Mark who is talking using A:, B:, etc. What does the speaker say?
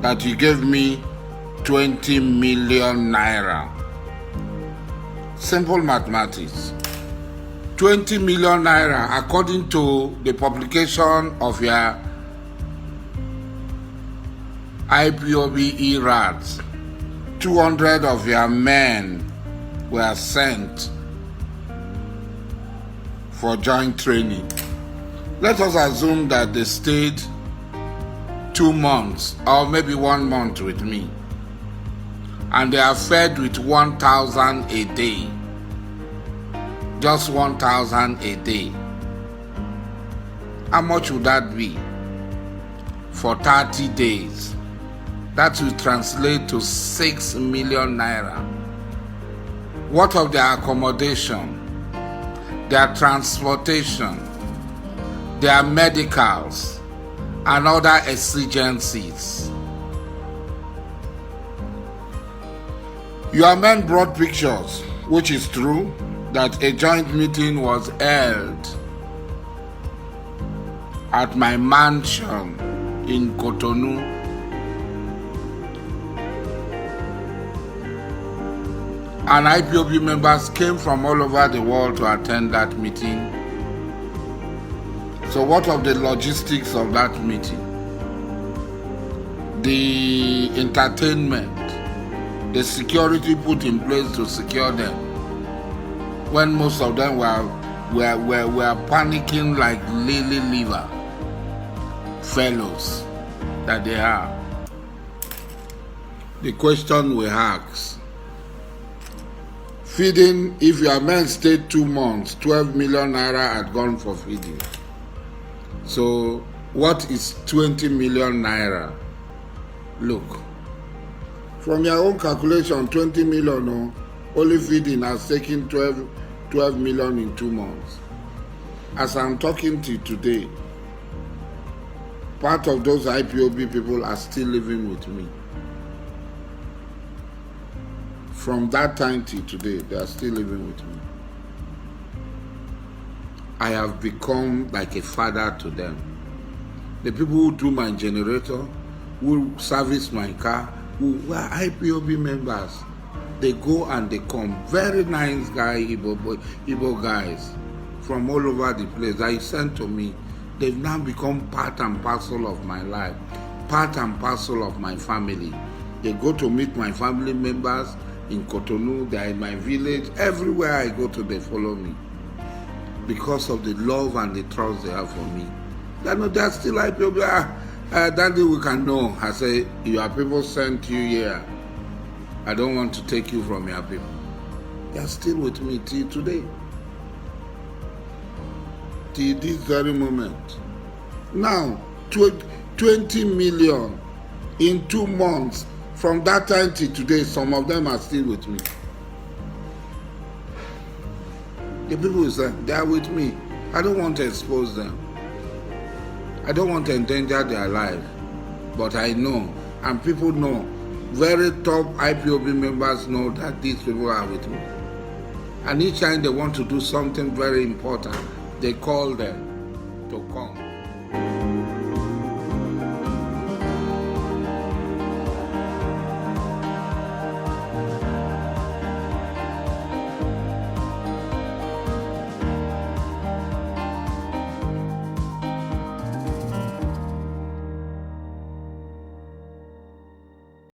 A: that you gave me 20 million naira. Simple mathematics. 20 million naira, according to the publication of your IPOB ERADs, 200 of your men were sent for joint training. Let us assume that they stayed 2 months or maybe 1 month with me, and they are fed with 1,000 a day. Just 1,000 a day. How much would that be for 30 days? That will translate to 6 million naira. What of their accommodation, their transportation, their medicals, and other exigencies? Your men brought pictures, which is true, that a joint meeting was held at my mansion in Cotonou. And IPOB members came from all over the world to attend that meeting. So what of the logistics of that meeting? The entertainment, the security put in place to secure them, when most of them were panicking like lily liver fellows that they are. The question we ask, feeding, if your men stayed 2 months, 12 million naira had gone for feeding. So what is 20 million naira? Look, from your own calculation, 20 million, only feeding has taken 12 million in 2 months. As I'm talking to you today, part of those IPOB people are still living with me. From that time till today, they are still living with me. I have become like a father to them. The people who do my generator, who service my car, who are IPOB members, they go and they come. Very nice guy, Igbo guys from all over the place that he sent to me. They've now become part and parcel of my life, part and parcel of my family. They go to meet my family members in Cotonou, they are in my village. Everywhere I go to, they follow me because of the love and the trust they have for me. They know they're still IPOB. Daddy, we can know. I say, your people sent you here. I don't want to take you from your people. They are still with me till today. Till this very moment. Now, 20 million in 2 months. From that time till today, some of them are still with me. The people who say, they are with me. I don't want to expose them. I don't want to endanger their life. But I know, and people know, very top IPOB members know that these people are with me. And each time they want to do something very important, they call them to come.